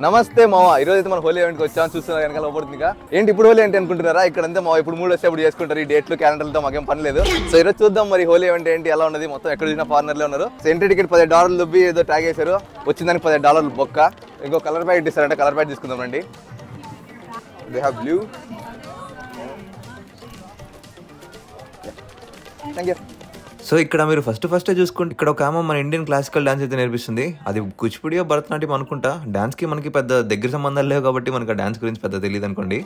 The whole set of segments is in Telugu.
నమస్తే మావా, ఈరోజు అయితే మనం హోలీ ఈవెంట్కి వచ్చాం. చూస్తున్నారు వెనకాల పడుతుందిగా. ఏంటి ఇప్పుడు హోలీ ఏంటి అనుకుంటున్నారా? ఇక్కడ అంతా మా ఇప్పుడు 3 వచ్చేప్పుడు చేసుకుంటారు. ఈ డేట్లు క్యాలెండర్లతో మాకేం పని లేదు. సో ఈరోజు చూద్దాం మరి హోలీ ఈవెంట్ ఏంటి, ఎలా ఉన్నది. మొత్తం ఎక్కడ చూసినా ఫారినర్లే ఉన్నారు. సో ఎంట్రీ టికెట్ $10 దుబ్బి ఏదో ట్యాగ్ వేశారు. వచ్చిందానికి $10 బొక్క. ఇంకో కలర్ ప్యాకెట్ ఇస్తారంటే కలర్ ప్యాకెట్ తీసుకుందాం రండి. They have blue. Thank you. So ఇక్కడ మీరు ఫస్ట్ చూసుకుంటే ఇక్కడ ఒక ఆమె మన ఇండియన్ క్లాసికల్ డాన్స్ అయితే నేర్పిస్తుంది. అది కూచిపూడియో భరతనాట్యం అనుకుంటా. డాన్స్ కి మనకి పెద్ద దగ్గర సంబంధాలు లేవు కాబట్టి మనకి ఆ డాన్స్ గురించి పెద్ద తెలియదు అనుకోండి.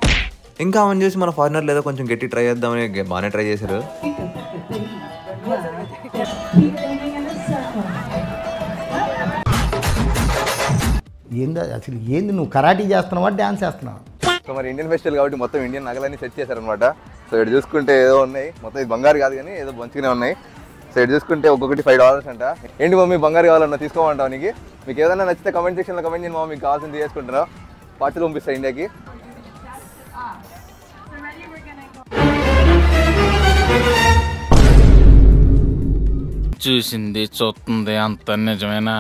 ఇంకా ఆమె చూసి మన ఫారినర్ లేదో కొంచెం గట్టి ట్రై చేద్దామని బాగానే ట్రై చేశారు. ఏంది అసలు ఏంది, నువ్వు కరాటీ చేస్తున్నావా డాన్స్ చేస్తున్నావా? సో మరి ఇండియన్ ఫెస్టివల్ కాబట్టి మొత్తం ఇండియన్ నగలన్నీ సెట్ చేశారనమాట. సో ఇక్కడ చూసుకుంటే ఏదో ఉన్నాయి, మొత్తం ఇది బంగారు కాదు కానీ ఏదో మంచిగానే ఉన్నాయి. సో ఇక్కడ చూసుకుంటే ఒక్కొక్కటి $5 అంట. ఏంటి మమ్మీ బంగారు కావాలన్నా తీసుకోమంటావు? మీకు ఏదైనా నచ్చితే కమెంట్ సెక్షన్లో కమెంట్ చేయండి మామ. మీకు కావాల్సింది చేసుకుంటారా, పార్టీలు పంపిస్తా ఇండియాకి. చూసింది చూస్తుంది అంత నిజమేనా?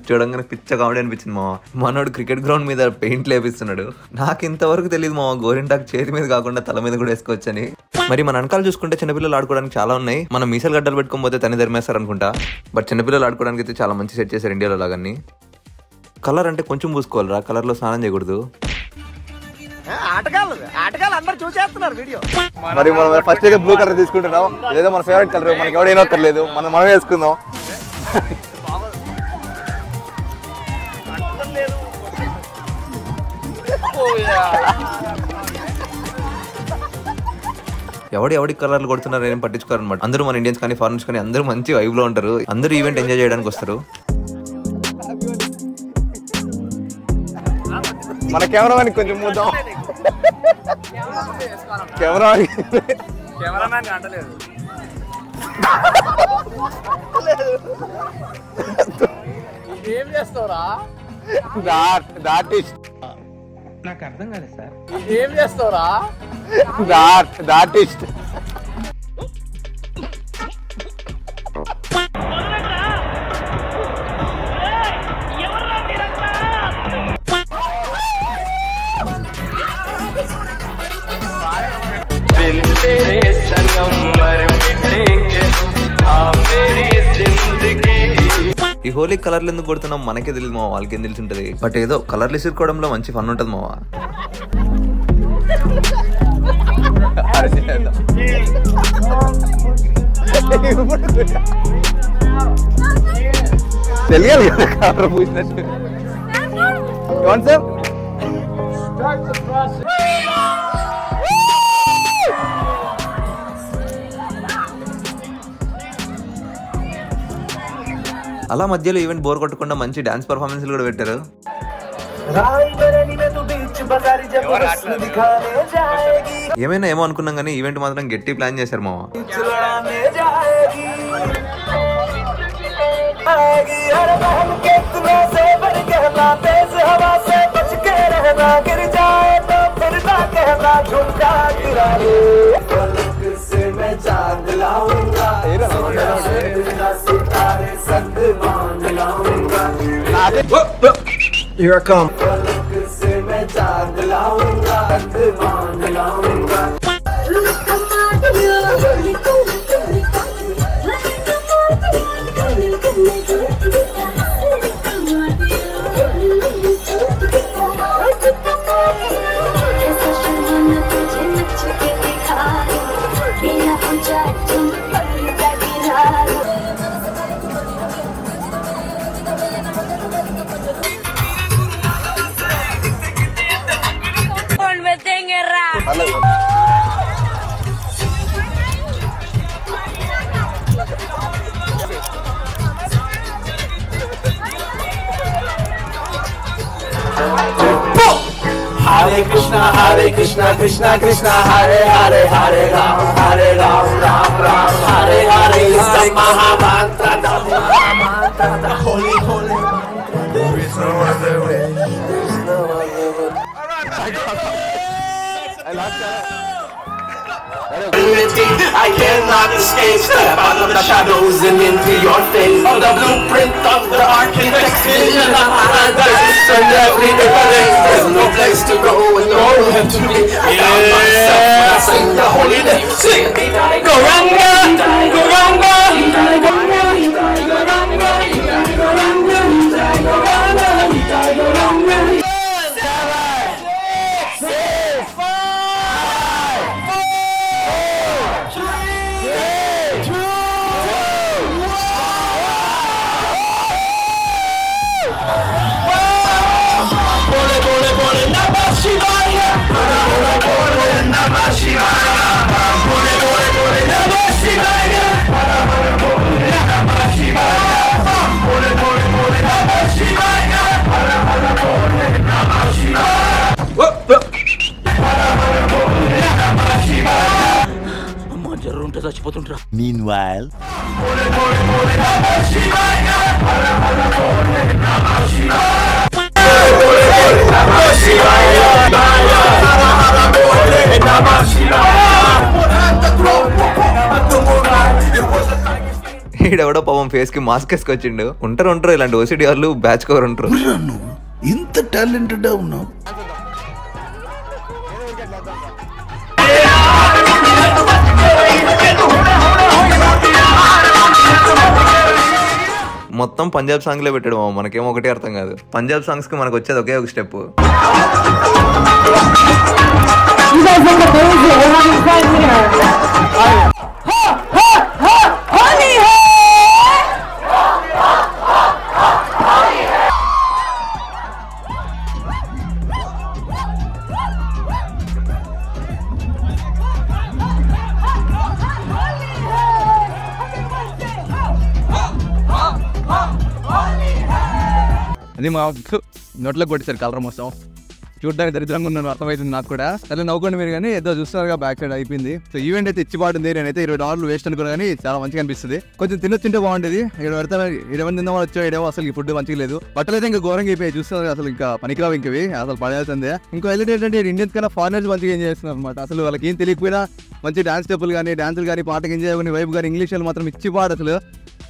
చూడంగానే పిచ్చ కామెడీ అనిపించింది మామ. మనోడు క్రికెట్ గ్రౌండ్ మీద పెయింట్ లేపిస్తున్నాడు. నాకు ఇంతవరకు తెలియదు మామ గోరింటాకు చేతి మీద కాకుండా తల మీద కూడా వేసుకోవచ్చని. మరి మన వెనకాల చూసుకుంటే చిన్నపిల్లలు ఆడుకోవడానికి చాలా ఉన్నాయి. మనం మీసలు గడ్డలు పెట్టుకోకపోతే తని ధర్మేస్తారు అనుకుంటా. బట్ చిన్నపిల్లలు ఆడుకోవడానికి అయితే చాలా మంచి సెట్ చేశారు ఇండియాలో లాగాన్ని. కలర్ అంటే కొంచెం పూసుకోవాలరా, కలర్ లో స్నానం చేయకూడదు. మరి మనం ఫస్ట్ అయితే బ్లూ కలర్ తీసుకుంటున్నాం. ఏదో మన ఫేవరెట్ కలర్, మనకి ఎవడైనా అక్కర్లేదు, మనం వేసుకుందాం. ఎవడి కలర్లు కొడుతున్నారు ఏం పట్టించుకోరు అనమాట. అందరూ మన ఇండియన్స్ కానీ ఫారినర్స్ కానీ అందరూ మంచి వైబ్ లో ఉంటారు. అందరూ ఈవెంట్ ఎంజాయ్ చేయడానికి వస్తారు. మన కెమెరామెన్ కొంచెం మూద్దాం. కెమెరామెన్ ఏం చేస్తావురా? నాకు అర్థం కాలేదు సార్. ఏం చేస్తావురా? ఆర్టిస్ట్. ఈ హోలీ కలర్లు ఎందుకు కొడుతున్నాం మనకే తెలియదు మావా, వాళ్ళకేం తెలిసి ఉంటది. బట్ ఏదో కలర్లు ఇసుకోవడంలో మంచి ఫన్ ఉంటది మావా. తెలియాలి కదా కలర్ పూసినట్టు. అలా మధ్యలో ఈవెంట్ బోర్ కొట్టకుండా మంచి డాన్స్ పర్ఫార్మెన్స్ కూడా పెట్టారు. ఏమైనా ఏమో అనుకున్నాం కానీ ఈవెంట్ మాత్రం గట్టి ప్లాన్ చేశారు మావా. Here I come. Hare Krishna, Krishna Krishna, Hare Hare, Hare Ram, Ram Ram, Hare Hare. It's the Mahamantra, the Holy I cannot escape. Step out of the shadows and into your face. On the blueprint of the architect's vision, and every difference. There's no place to go and nowhere to be. I found myself when I sing the holy name. Sing Goranga, Goranga, Goranga, Goranga, Goranga. Meanwhile, ఈడెవడో పాపం ఫేస్ కి మాస్క్ వేసుకొచ్చిండు. ఉంటారు ఇలాంటి ఓసిడి వాళ్ళు బ్యాచ్ కవర్ ఉంటారు. ఇంత టాలెంటెడ్ ఉన్నావు. మొత్తం పంజాబ్ సాంగ్ లో పెట్టాడు. మనకేమో ఒకటే అర్థం కాదు. పంజాబ్ సాంగ్స్ కి మనకు వచ్చేది ఒకే ఒక స్టెప్. అది మా నోట్లో కొట్టేసారు కలర్ మొత్తం. చూడడానికి దరిద్రంగా ఉన్నాను, అర్థమవుతుంది నాకు కూడా. అలా నవ్వుకోండి మీరు, కానీ ఏదో చూస్తున్నారుగా బ్యాక్ సైడ్ అయిపోయింది. సో ఈవెంట్ అయితే ఇచ్చిపాటుంది. నేనైతే $20 వేస్ట్ అనుకున్నా, కానీ చాలా మంచిగా అనిపిస్తుంది. కొంచెం తినొచ్చుంటే బాగుండేది. ఇక్కడ పెడతా 20 తిందాం వచ్చా, ఏడేమో అసలు ఈ ఫుడ్ మంచిగా లేదు. బట్టలు అయితే ఇంకా ఘోరంగా అయిపోయి చూస్తున్నారు. అసలు ఇంకా పనికిరావు ఇంకవి, అసలు పడేయాల్సిందే. ఇంకో హైలైట్ ఏంటంటే ఇండియన్స్ కన్నా ఫారినర్స్ మంచిగా ఎంజాయ్ చేస్తున్నారు అనమాట. అసలు వాళ్ళకి ఏం తెలియకపోయినా మంచి డాన్స్ స్టెప్పులు కానీ, డాన్సులు కానీ, పాటకి ఎంజాయ్ కానీ, వైబ్ కానీ, ఇంగ్లీష్ వాళ్ళు మాత్రం ఇచ్చిపాడు. అసలు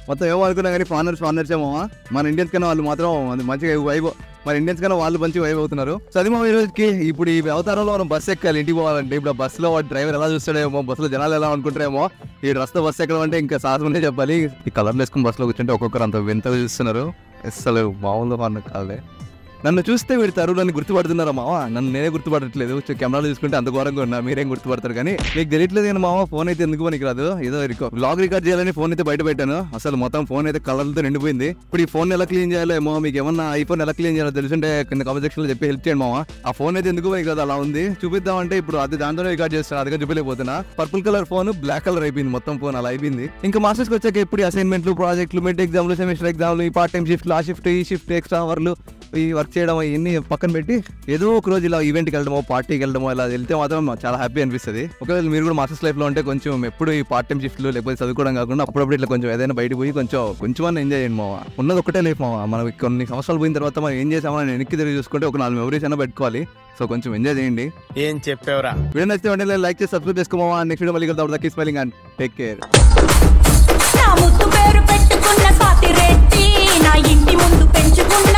మొత్తం ఏమో అనుకున్నా కానీ ఫారినర్స్ ఏమో. మన ఇండియన్స్ కన్నా వాళ్ళు మాత్రం మంచిగా వైబ్, మన ఇండియన్స్ కన్నా వాళ్ళు మంచిగా వైబ్ అవుతున్నారు. సో అది మా ఈరోజుకి ఇప్పుడు ఈ అవతారంలో మనం బస్సు ఎక్కాలి ఇంటికి పోవాలంటే. ఇప్పుడు ఆ బస్సులో డ్రైవర్ ఎలా చూస్తాడేమో, బస్సులో జనాలు ఎలా అనుకుంటారేమో. ఈ రస్తా బస్సు ఎక్కడం అంటే ఇంకా సాహసమనే చెప్పాలి. ఈ కలర్లు వేసుకుని బస్సులో కూర్చుంటే ఒక్కొక్కరు అంత వింతగా చూస్తున్నారు. అసలు మామూలుగా అన్న కాదే. నన్ను చూస్తే వీడి తరువులని గుర్తుపడుతున్నారా మావా? నన్ను నేనే గుర్తుపడట్లేదు. కెమెరాలో చూసుకుంటే అంత ఘోరంగా ఉన్నా, మీరేం గుర్తుపడతారు కానీ మీకు తెలియట్లేదు. కానీ మావా ఫోన్ అయితే ఎందుకు పనికి రాదు. ఏదో వ్లాగ్ రికార్డ్ చేయాలని ఫోన్ అయితే బయట పెట్టాను. అసలు మొత్తం ఫోన్ అయితే కలర్లతో నిండిపోయింది. ఇప్పుడు ఈ ఫోన్ ఎలా క్లీన్ చేయాలో ఏమో, మీకు ఏమన్నా ఐఫోన్ ఎలా క్లీన్ చేయాలో తెలుసుంటే కింద కామెంట్ సెక్షన్ లో చెప్పి హెల్ప్ చేయండి మావా. ఆ ఫోన్ అయితే ఎందుకు పనికి రాదు, అలా ఉంది. చూపిద్దామంటే ఇప్పుడు అది దాంతోనే రికార్డ్ చేస్తాను, అదిగా చూపించలేకపోతున్నా. Purple colour phone black colour అయిపోయింది మొత్తం ఫోన్, అలా అయిపోయింది. ఇంకా మాస్టర్స్కి వచ్చాక ఇప్పుడు అసైన్మెంట్లు, ప్రాజెక్టులు, మిడ్ ఎగ్జామ్లు, సెమిస్టర్ ఎగ్జామ్లు, ఈ పార్ట్ టైం షిఫ్ట్లు, ఆ షిఫ్ట్, ఈ షిఫ్ట్, ఎక్స్ట్రా అవర్లు, ఈ వర్క్ చేయడం, ఇవన్నీ పక్కన పెట్టి ఏదో ఒక రోజు ఇలా ఈవెంట్కి వెళ్ళడమో, పార్టీకి వెళ్ళడమో, ఇలా వెళ్తే మాత్రం చాలా హ్యాపీ అనిపిస్తుంది. ఒకవేళ మీరు కూడా మాస్టర్స్ లైఫ్ లో ఉంటే కొంచెం ఎప్పుడు ఈ పార్ట్ టైం షిఫ్ట్లు లేకపోతే చదువుకోవడం కాకుండా అప్పుడప్పుడు ఇట్లా కొంచెం ఏదైనా బయటకు పోయి కొంచెం ఎంజాయ్ చేయండి మావా. ఉన్నది ఒకటే లైఫ్ మావా. మనం కొన్ని సంవత్సరాలు పోయిన తర్వాత మనం ఏం చేసామని వెనక్కి తిరిగి చూసుకుంటే ఒక 4 మెమరీస్ అయినా పెట్టుకోవాలి. సో కొంచెం ఎంజాయ్ చేయండి. ఏం చెప్పేవరా? వీడియో నచ్చితే వెంటనే లైక్ చేసి సబ్స్క్రైబ్ చేసుకోమా. నెక్స్ట్ వీడియో మళ్ళీ కలుద్దాం. Keep smiling and take care. నా ముద్దు పేరు పెట్టుకున్న సాతి రెడ్డి, నా ఇంటి ముందు పెంచుకున్న